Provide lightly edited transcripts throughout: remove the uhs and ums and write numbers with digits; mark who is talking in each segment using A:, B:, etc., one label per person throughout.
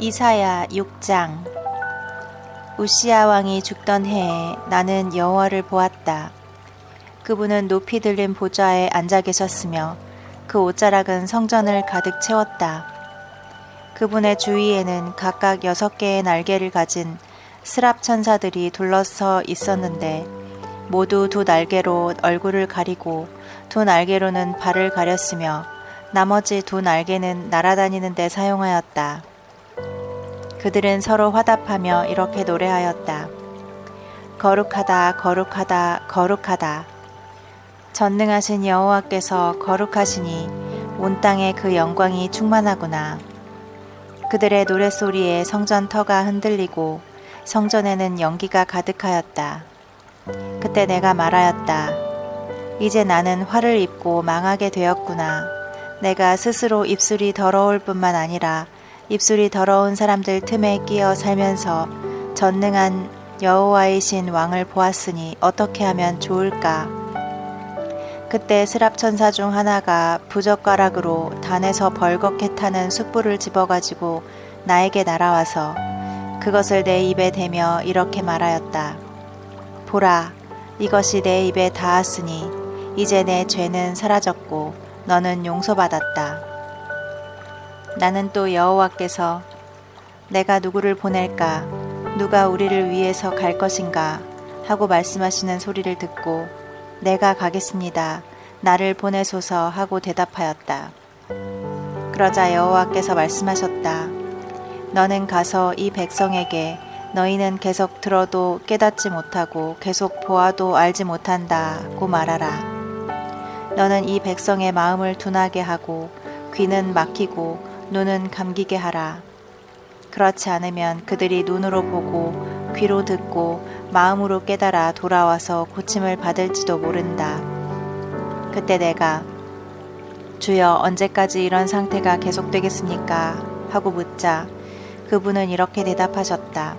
A: 이사야 6장. 우시야 왕이 죽던 해에 나는 여호와를 보았다. 그분은 높이 들린 보좌에 앉아 계셨으며 그 옷자락은 성전을 가득 채웠다. 그분의 주위에는 각각 6개의 날개를 가진 스랍 천사들이 둘러서 있었는데 모두 2날개로 얼굴을 가리고 2날개로는 발을 가렸으며 나머지 2날개는 날아다니는 데 사용하였다. 그들은 서로 화답하며 이렇게 노래하였다. 거룩하다, 거룩하다, 거룩하다. 전능하신 여호와께서 거룩하시니 온 땅에 그 영광이 충만하구나. 그들의 노랫소리에 성전 터가 흔들리고 성전에는 연기가 가득하였다. 그때 내가 말하였다. 이제 나는 화를 입고 망하게 되었구나. 내가 스스로 입술이 더러울 뿐만 아니라 입술이 더러운 사람들 틈에 끼어 살면서 전능한 여호와이신 왕을 보았으니 어떻게 하면 좋을까? 그때 스랍 천사 중 하나가 부젓가락으로 단에서 벌겋게 타는 숯불을 집어가지고 나에게 날아와서 그것을 내 입에 대며 이렇게 말하였다. 보라, 이것이 내 입에 닿았으니 이제 내 죄는 사라졌고 너는 용서받았다. 나는 또 여호와께서 내가 누구를 보낼까? 누가 우리를 위해서 갈 것인가? 하고 말씀하시는 소리를 듣고 내가 가겠습니다. 나를 보내소서 하고 대답하였다. 그러자 여호와께서 말씀하셨다. 너는 가서 이 백성에게 너희는 계속 들어도 깨닫지 못하고 계속 보아도 알지 못한다고 말하라. 너는 이 백성의 마음을 둔하게 하고 귀는 막히고 눈은 감기게 하라. 그렇지 않으면 그들이 눈으로 보고 귀로 듣고 마음으로 깨달아 돌아와서 고침을 받을지도 모른다. 그때 내가 주여 언제까지 이런 상태가 계속되겠습니까? 하고 묻자 그분은 이렇게 대답하셨다.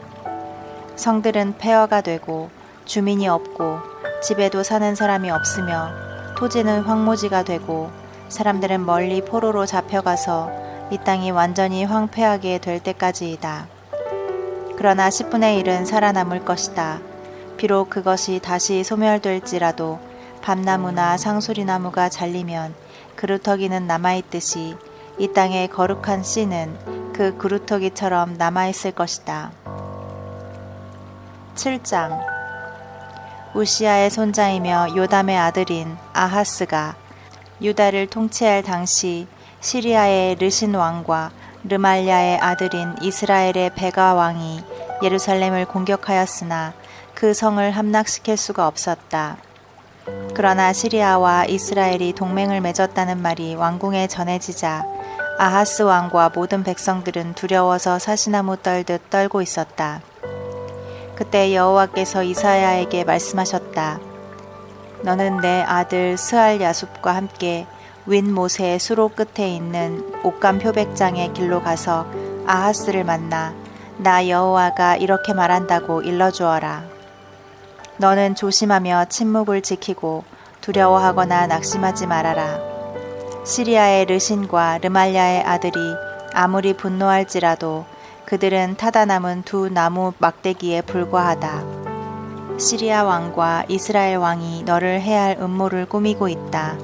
A: 성들은 폐허가 되고 주민이 없고 집에도 사는 사람이 없으며 토지는 황무지가 되고 사람들은 멀리 포로로 잡혀가서 이 땅이 완전히 황폐하게 될 때까지이다. 그러나 10분의 1은 살아남을 것이다. 비록 그것이 다시 소멸될지라도 밤나무나 상수리나무가 잘리면 그루터기는 남아있듯이 이 땅의 거룩한 씨는 그 그루터기처럼 남아있을 것이다. 7장. 우시야의 손자이며 요담의 아들인 아하스가 유다를 통치할 당시 시리아의 르신 왕과 르말랴의 아들인 이스라엘의 베가 왕이 예루살렘을 공격하였으나 그 성을 함락시킬 수가 없었다. 그러나 시리아와 이스라엘이 동맹을 맺었다는 말이 왕궁에 전해지자 아하스 왕과 모든 백성들은 두려워서 사시나무 떨듯 떨고 있었다. 그때 여호와께서 이사야에게 말씀하셨다. 너는 내 아들 스알 야숲과 함께 윈모세의 수로 끝에 있는 옥감 표백장의 길로 가서 아하스를 만나 나 여호와가 이렇게 말한다고 일러주어라. 너는 조심하며 침묵을 지키고 두려워하거나 낙심하지 말아라. 시리아의 르신과 르말랴의 아들이 아무리 분노할지라도 그들은 타다 남은 2 나무 막대기에 불과하다. 시리아 왕과 이스라엘 왕이 너를 해할 음모를 꾸미고 있다.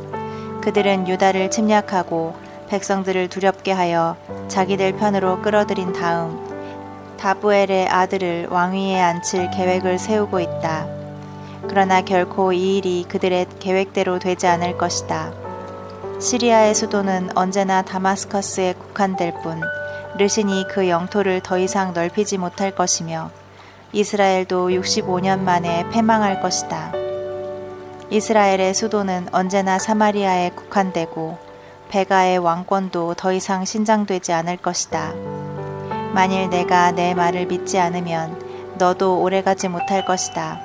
A: 그들은 유다를 침략하고 백성들을 두렵게 하여 자기들 편으로 끌어들인 다음 다부엘의 아들을 왕위에 앉힐 계획을 세우고 있다. 그러나 결코 이 일이 그들의 계획대로 되지 않을 것이다. 시리아의 수도는 언제나 다마스커스에 국한될 뿐 르신이 그 영토를 더 이상 넓히지 못할 것이며 이스라엘도 65년 만에 패망할 것이다. 이스라엘의 수도는 언제나 사마리아에 국한되고 베가의 왕권도 더 이상 신장되지 않을 것이다. 만일 내가 내 말을 믿지 않으면 너도 오래가지 못할 것이다.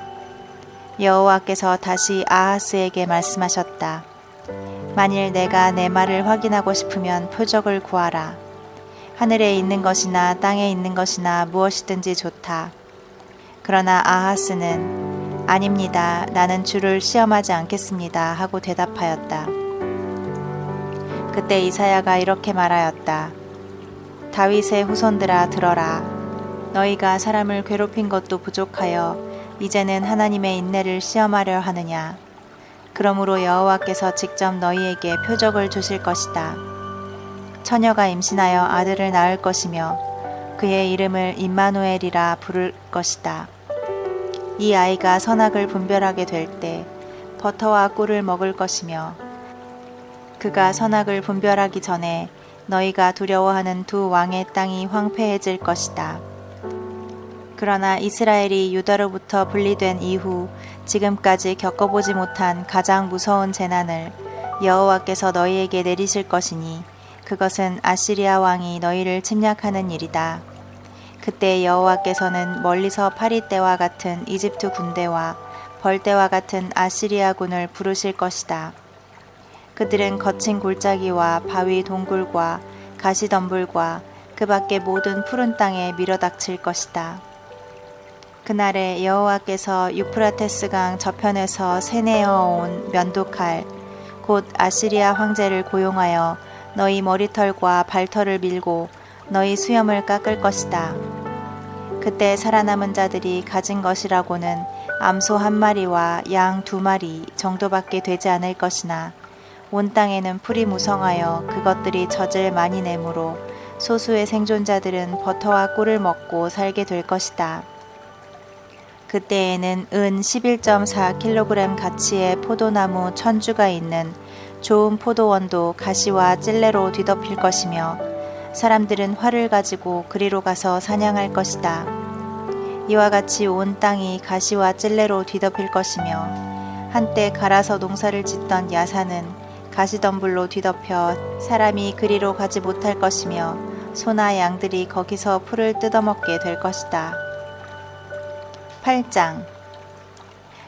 A: 여호와께서 다시 아하스에게 말씀하셨다. 만일 내가 내 말을 확인하고 싶으면 표적을 구하라. 하늘에 있는 것이나 땅에 있는 것이나 무엇이든지 좋다. 그러나 아하스는 아닙니다. 나는 주를 시험하지 않겠습니다. 하고 대답하였다. 그때 이사야가 이렇게 말하였다. 다윗의 후손들아 들어라. 너희가 사람을 괴롭힌 것도 부족하여 이제는 하나님의 인내를 시험하려 하느냐. 그러므로 여호와께서 직접 너희에게 표적을 주실 것이다. 처녀가 임신하여 아들을 낳을 것이며 그의 이름을 임마누엘이라 부를 것이다. 이 아이가 선악을 분별하게 될 때 버터와 꿀을 먹을 것이며 그가 선악을 분별하기 전에 너희가 두려워하는 두 왕의 땅이 황폐해질 것이다. 그러나 이스라엘이 유다로부터 분리된 이후 지금까지 겪어보지 못한 가장 무서운 재난을 여호와께서 너희에게 내리실 것이니 그것은 아시리아 왕이 너희를 침략하는 일이다. 그때 여호와께서는 멀리서 파리떼와 같은 이집트 군대와 벌떼와 같은 아시리아군을 부르실 것이다. 그들은 거친 골짜기와 바위 동굴과 가시덤불과 그 밖의 모든 푸른 땅에 밀어닥칠 것이다. 그날에 여호와께서 유프라테스강 저편에서 세내어 온 면도칼 곧 아시리아 황제를 고용하여 너희 머리털과 발털을 밀고 너희 수염을 깎을 것이다. 그때 살아남은 자들이 가진 것이라고는 암소 1마리와 양 2마리 정도밖에 되지 않을 것이나 온 땅에는 풀이 무성하여 그것들이 젖을 많이 내므로 소수의 생존자들은 버터와 꿀을 먹고 살게 될 것이다. 그때에는 은 11.4kg 가치의 포도나무 1000주가 있는 좋은 포도원도 가시와 찔레로 뒤덮일 것이며 사람들은 활을 가지고 그리로 가서 사냥할 것이다. 이와 같이 온 땅이 가시와 찔레로 뒤덮일 것이며 한때 갈아서 농사를 짓던 야산은 가시덤불로 뒤덮여 사람이 그리로 가지 못할 것이며 소나 양들이 거기서 풀을 뜯어먹게 될 것이다. 8장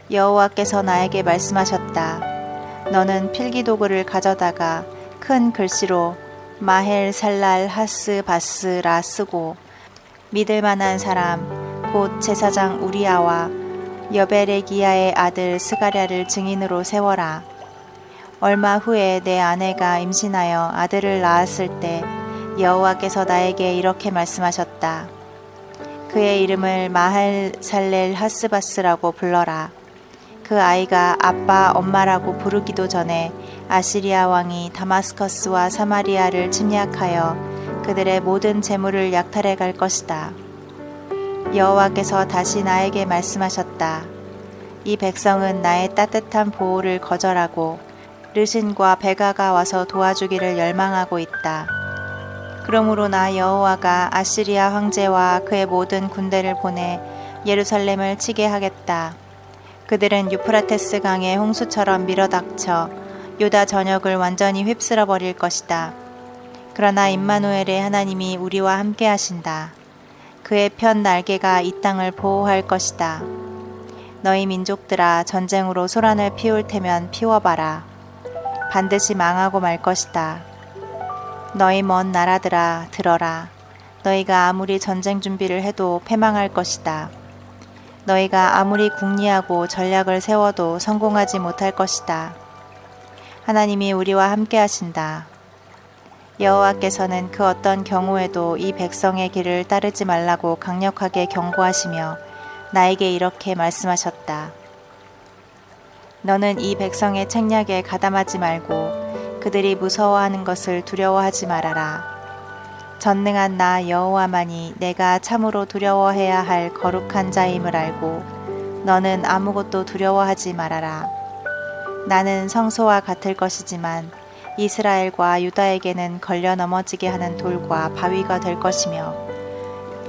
A: 여호와께서 나에게 말씀하셨다. 너는 필기도구를 가져다가 큰 글씨로 마헬 살랄 하스 바스라 쓰고 믿을 만한 사람 곧 제사장 우리아와 여베레기야의 아들 스가랴를 증인으로 세워라. 얼마 후에 내 아내가 임신하여 아들을 낳았을 때 여호와께서 나에게 이렇게 말씀하셨다. 그의 이름을 마헬 살렐 하스바스라고 불러라. 그 아이가 아빠 엄마라고 부르기도 전에 아시리아 왕이 다마스커스와 사마리아를 침략하여 그들의 모든 재물을 약탈해 갈 것이다. 여호와께서 다시 나에게 말씀하셨다. 이 백성은 나의 따뜻한 보호를 거절하고 르신과 베가가 와서 도와주기를 열망하고 있다. 그러므로 나 여호와가 아시리아 황제와 그의 모든 군대를 보내 예루살렘을 치게 하겠다. 그들은 유프라테스 강의 홍수처럼 밀어닥쳐 유다 전역을 완전히 휩쓸어 버릴 것이다. 그러나 임마누엘의 하나님이 우리와 함께 하신다. 그의 편 날개가 이 땅을 보호할 것이다. 너희 민족들아 전쟁으로 소란을 피울 테면 피워봐라. 반드시 망하고 말 것이다. 너희 먼 나라들아 들어라. 너희가 아무리 전쟁 준비를 해도 패망할 것이다. 너희가 아무리 궁리하고 전략을 세워도 성공하지 못할 것이다. 하나님이 우리와 함께 하신다. 여호와께서는 그 어떤 경우에도 이 백성의 길을 따르지 말라고 강력하게 경고하시며 나에게 이렇게 말씀하셨다. 너는 이 백성의 책략에 가담하지 말고 그들이 무서워하는 것을 두려워하지 말아라. 전능한 나 여호와만이 내가 참으로 두려워해야 할 거룩한 자임을 알고 너는 아무것도 두려워하지 말아라. 나는 성소와 같을 것이지만 이스라엘과 유다에게는 걸려 넘어지게 하는 돌과 바위가 될 것이며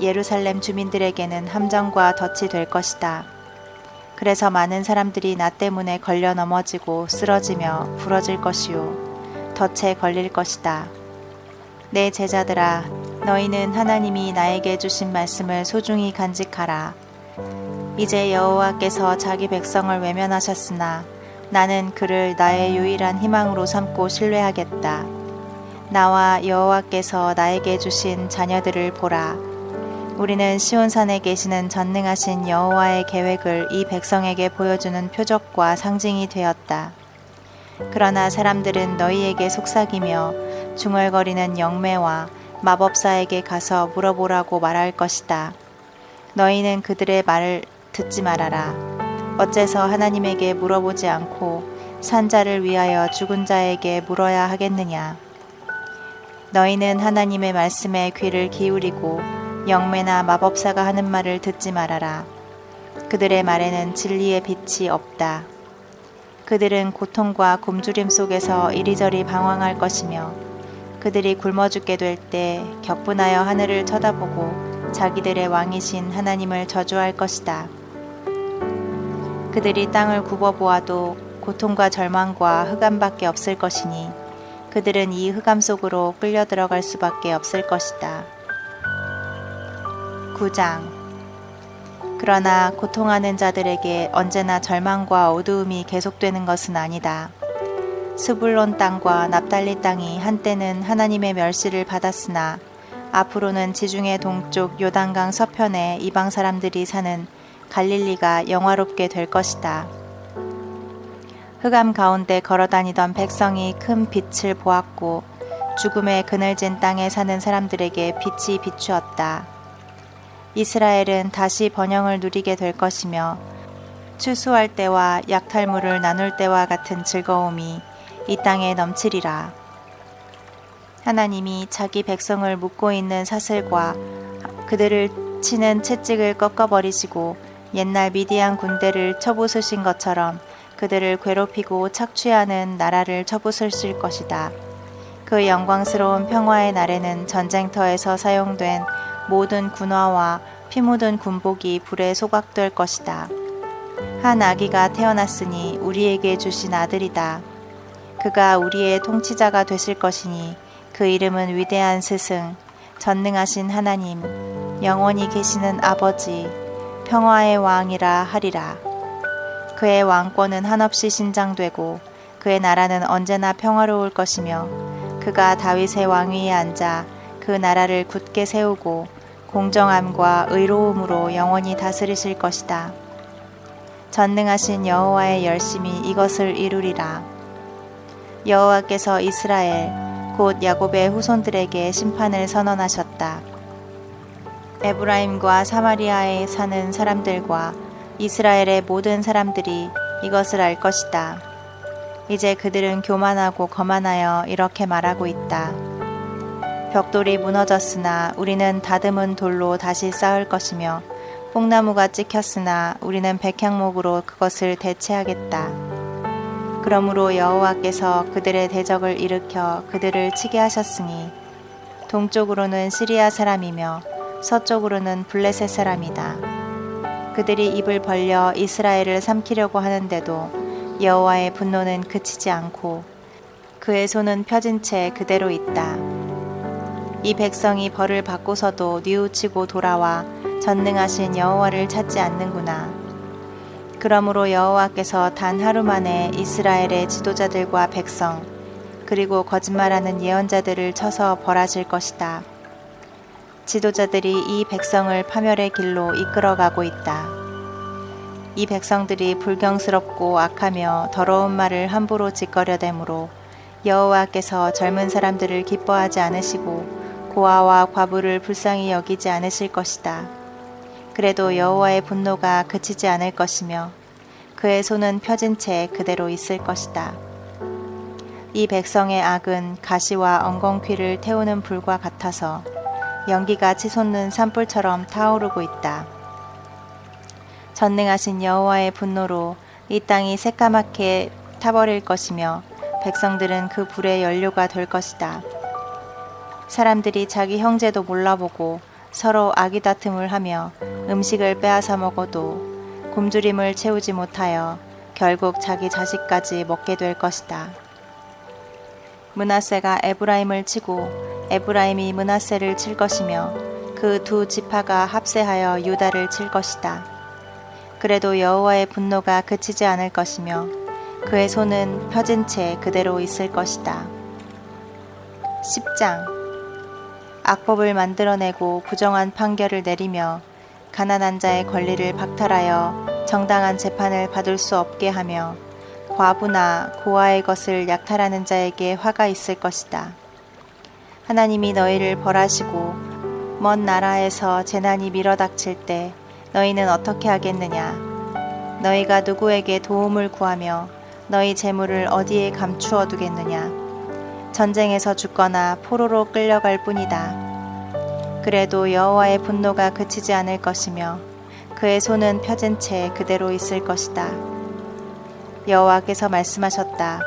A: 예루살렘 주민들에게는 함정과 덫이 될 것이다. 그래서 많은 사람들이 나 때문에 걸려 넘어지고 쓰러지며 부러질 것이요 덫에 걸릴 것이다. 내 제자들아, 너희는 하나님이 나에게 주신 말씀을 소중히 간직하라. 이제 여호와께서 자기 백성을 외면하셨으나 나는 그를 나의 유일한 희망으로 삼고 신뢰하겠다. 나와 여호와께서 나에게 주신 자녀들을 보라. 우리는 시온산에 계시는 전능하신 여호와의 계획을 이 백성에게 보여주는 표적과 상징이 되었다. 그러나 사람들은 너희에게 속삭이며 중얼거리는 영매와 마법사에게 가서 물어보라고 말할 것이다. 너희는 그들의 말을 듣지 말아라. 어째서 하나님에게 물어보지 않고 산 자를 위하여 죽은 자에게 물어야 하겠느냐. 너희는 하나님의 말씀에 귀를 기울이고 영매나 마법사가 하는 말을 듣지 말아라. 그들의 말에는 진리의 빛이 없다. 그들은 고통과 굶주림 속에서 이리저리 방황할 것이며 그들이 굶어 죽게 될 때 격분하여 하늘을 쳐다보고 자기들의 왕이신 하나님을 저주할 것이다. 그들이 땅을 굽어보아도 고통과 절망과 흑암밖에 없을 것이니 그들은 이 흑암 속으로 끌려 들어갈 수밖에 없을 것이다. 9장. 그러나 고통하는 자들에게 언제나 절망과 어두움이 계속되는 것은 아니다. 스불론 땅과 납달리 땅이 한때는 하나님의 멸시를 받았으나 앞으로는 지중해 동쪽 요단강 서편에 이방 사람들이 사는 갈릴리가 영화롭게 될 것이다. 흑암 가운데 걸어다니던 백성이 큰 빛을 보았고 죽음의 그늘진 땅에 사는 사람들에게 빛이 비추었다. 이스라엘은 다시 번영을 누리게 될 것이며 추수할 때와 약탈물을 나눌 때와 같은 즐거움이 이 땅에 넘치리라. 하나님이 자기 백성을 묶고 있는 사슬과 그들을 치는 채찍을 꺾어버리시고 옛날 미디안 군대를 쳐부수신 것처럼 그들을 괴롭히고 착취하는 나라를 쳐부수실 것이다. 그 영광스러운 평화의 날에는 전쟁터에서 사용된 모든 군화와 피 묻은 군복이 불에 소각될 것이다. 한 아기가 태어났으니 우리에게 주신 아들이다. 그가 우리의 통치자가 되실 것이니 그 이름은 위대한 스승, 전능하신 하나님, 영원히 계시는 아버지, 평화의 왕이라 하리라. 그의 왕권은 한없이 신장되고 그의 나라는 언제나 평화로울 것이며 그가 다윗의 왕위에 앉아 그 나라를 굳게 세우고 공정함과 의로움으로 영원히 다스리실 것이다. 전능하신 여호와의 열심이 이것을 이루리라. 여호와께서 이스라엘 곧 야곱의 후손들에게 심판을 선언하셨다. 에브라임과 사마리아에 사는 사람들과 이스라엘의 모든 사람들이 이것을 알 것이다. 이제 그들은 교만하고 거만하여 이렇게 말하고 있다. 벽돌이 무너졌으나 우리는 다듬은 돌로 다시 쌓을 것이며 뽕나무가 찍혔으나 우리는 백향목으로 그것을 대체하겠다. 그러므로 여호와께서 그들의 대적을 일으켜 그들을 치게 하셨으니 동쪽으로는 시리아 사람이며 서쪽으로는 블레셋 사람이다. 그들이 입을 벌려 이스라엘을 삼키려고 하는데도 여호와의 분노는 그치지 않고 그의 손은 펴진 채 그대로 있다. 이 백성이 벌을 받고서도 뉘우치고 돌아와 전능하신 여호와를 찾지 않는구나. 그러므로 여호와께서 단 하루 만에 이스라엘의 지도자들과 백성 그리고 거짓말하는 예언자들을 쳐서 벌하실 것이다. 지도자들이 이 백성을 파멸의 길로 이끌어가고 있다. 이 백성들이 불경스럽고 악하며 더러운 말을 함부로 짓거려대므로 여호와께서 젊은 사람들을 기뻐하지 않으시고 고아와 과부를 불쌍히 여기지 않으실 것이다. 그래도 여호와의 분노가 그치지 않을 것이며 그의 손은 펴진 채 그대로 있을 것이다. 이 백성의 악은 가시와 엉겅퀴를 태우는 불과 같아서 연기가 치솟는 산불처럼 타오르고 있다. 전능하신 여호와의 분노로 이 땅이 새까맣게 타버릴 것이며 백성들은 그 불의 연료가 될 것이다. 사람들이 자기 형제도 몰라보고 서로 아기다툼을 하며 음식을 빼앗아 먹어도 굶주림을 채우지 못하여 결국 자기 자식까지 먹게 될 것이다. 므낫세가 에브라임을 치고 에브라임이 므낫세를 칠 것이며 그 두 지파가 합세하여 유다를 칠 것이다. 그래도 여호와의 분노가 그치지 않을 것이며 그의 손은 펴진 채 그대로 있을 것이다. 10장. 악법을 만들어내고 부정한 판결을 내리며 가난한 자의 권리를 박탈하여 정당한 재판을 받을 수 없게 하며 과부나 고아의 것을 약탈하는 자에게 화가 있을 것이다. 하나님이 너희를 벌하시고 먼 나라에서 재난이 밀어닥칠 때 너희는 어떻게 하겠느냐? 너희가 누구에게 도움을 구하며 너희 재물을 어디에 감추어 두겠느냐? 전쟁에서 죽거나 포로로 끌려갈 뿐이다. 그래도 여호와의 분노가 그치지 않을 것이며 그의 손은 펴진 채 그대로 있을 것이다. 여호와께서 말씀하셨다.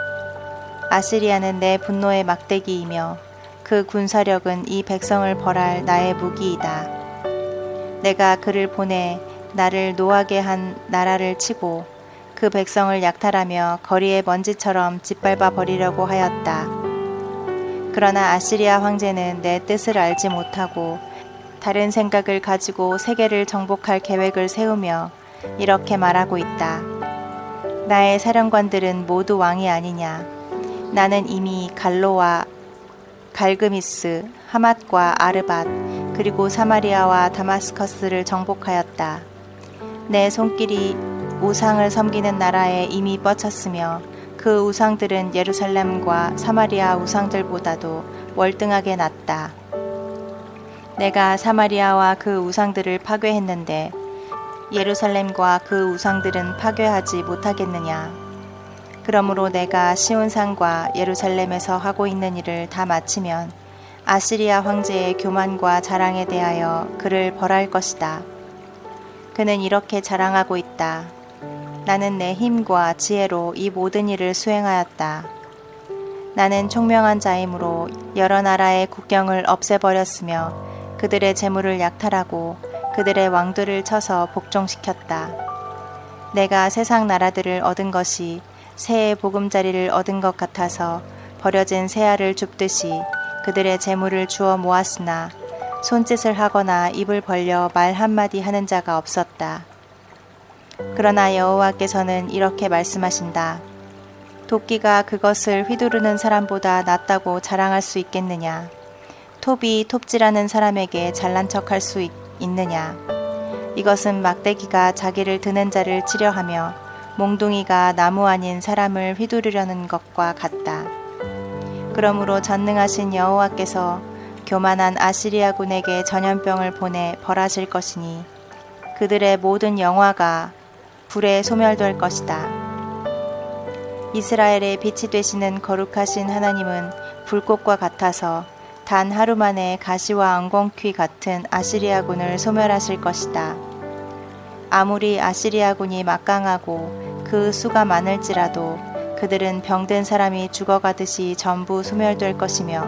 A: 아시리아는 내 분노의 막대기이며 그 군사력은 이 백성을 벌할 나의 무기이다. 내가 그를 보내 나를 노하게 한 나라를 치고 그 백성을 약탈하며 거리의 먼지처럼 짓밟아 버리려고 하였다. 그러나 아시리아 황제는 내 뜻을 알지 못하고 다른 생각을 가지고 세계를 정복할 계획을 세우며 이렇게 말하고 있다. 나의 사령관들은 모두 왕이 아니냐? 나는 이미 갈로와 갈그미스, 하맛과 아르밧, 그리고 사마리아와 다마스커스를 정복하였다. 내 손길이 우상을 섬기는 나라에 이미 뻗쳤으며 그 우상들은 예루살렘과 사마리아 우상들보다도 월등하게 낮다. 내가 사마리아와 그 우상들을 파괴했는데 예루살렘과 그 우상들은 파괴하지 못하겠느냐? 그러므로 내가 시온산과 예루살렘에서 하고 있는 일을 다 마치면 아시리아 황제의 교만과 자랑에 대하여 그를 벌할 것이다. 그는 이렇게 자랑하고 있다. 나는 내 힘과 지혜로 이 모든 일을 수행하였다. 나는 총명한 자이므로 여러 나라의 국경을 없애버렸으며 그들의 재물을 약탈하고 그들의 왕들을 쳐서 복종시켰다. 내가 세상 나라들을 얻은 것이 새의 보금자리를 얻은 것 같아서 버려진 새알을 줍듯이 그들의 재물을 주워 모았으나 손짓을 하거나 입을 벌려 말 한마디 하는 자가 없었다. 그러나 여호와께서는 이렇게 말씀하신다. 도끼가 그것을 휘두르는 사람보다 낫다고 자랑할 수 있겠느냐? 톱이 톱질하는 사람에게 잘난 척할 수 있느냐? 이것은 막대기가 자기를 드는 자를 치려하며 몽둥이가 나무 아닌 사람을 휘두르려는 것과 같다. 그러므로 전능하신 여호와께서 교만한 아시리아군에게 전염병을 보내 벌하실 것이니 그들의 모든 영화가 불에 소멸될 것이다. 이스라엘의 빛이 되시는 거룩하신 하나님은 불꽃과 같아서 단 하루 만에 가시와 엉겅퀴 같은 아시리아군을 소멸하실 것이다. 아무리 아시리아군이 막강하고 그 수가 많을지라도 그들은 병든 사람이 죽어가듯이 전부 소멸될 것이며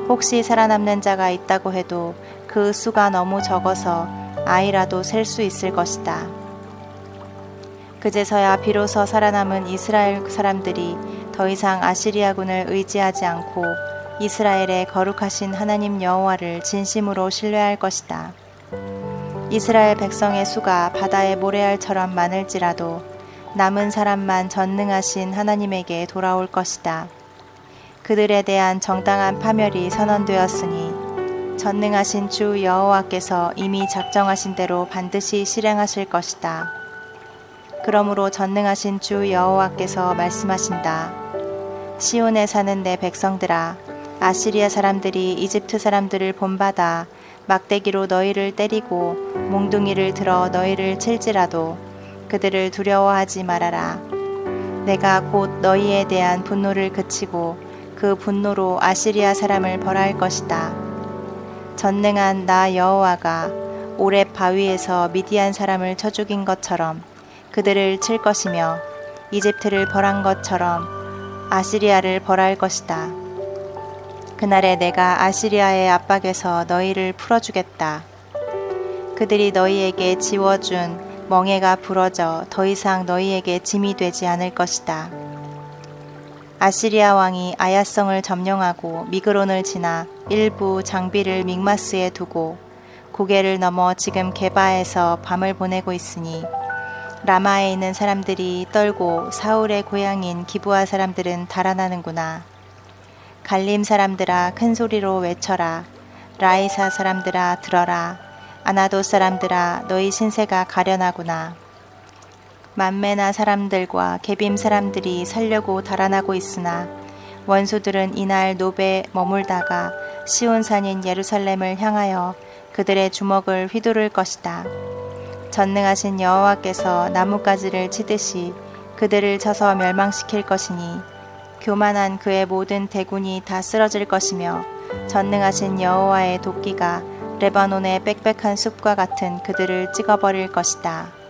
A: 혹시 살아남는 자가 있다고 해도 그 수가 너무 적어서 아이라도 셀 수 있을 것이다. 그제서야 비로소 살아남은 이스라엘 사람들이 더 이상 아시리아군을 의지하지 않고 이스라엘의 거룩하신 하나님 여호와를 진심으로 신뢰할 것이다. 이스라엘 백성의 수가 바다의 모래알처럼 많을지라도 남은 사람만 전능하신 하나님에게 돌아올 것이다. 그들에 대한 정당한 파멸이 선언되었으니 전능하신 주 여호와께서 이미 작정하신 대로 반드시 실행하실 것이다. 그러므로 전능하신 주 여호와께서 말씀하신다. 시온에 사는 내 백성들아, 아시리아 사람들이 이집트 사람들을 본받아 막대기로 너희를 때리고 몽둥이를 들어 너희를 칠지라도 그들을 두려워하지 말아라. 내가 곧 너희에 대한 분노를 그치고 그 분노로 아시리아 사람을 벌할 것이다. 전능한 나 여호와가 오렙 바위에서 미디안 사람을 쳐 죽인 것처럼 그들을 칠 것이며 이집트를 벌한 것처럼 아시리아를 벌할 것이다. 그날에 내가 아시리아의 압박에서 너희를 풀어주겠다. 그들이 너희에게 지워준 멍에가 부러져 더 이상 너희에게 짐이 되지 않을 것이다. 아시리아 왕이 아야성을 점령하고 미그론을 지나 일부 장비를 믹마스에 두고 고개를 넘어 지금 게바에서 밤을 보내고 있으니 라마에 있는 사람들이 떨고 사울의 고향인 기브아 사람들은 달아나는구나. 갈림 사람들아 큰 소리로 외쳐라. 라이사 사람들아 들어라. 아나돗 사람들아 너희 신세가 가련하구나. 만메나 사람들과 게빔 사람들이 살려고 달아나고 있으나 원수들은 이날 노베 머물다가 시온산인 예루살렘을 향하여 그들의 주먹을 휘두를 것이다. 전능하신 여호와께서 나뭇가지를 치듯이 그들을 쳐서 멸망시킬 것이니 교만한 그의 모든 대군이 다 쓰러질 것이며 전능하신 여호와의 도끼가 레바논의 빽빽한 숲과 같은 그들을 찍어버릴 것이다.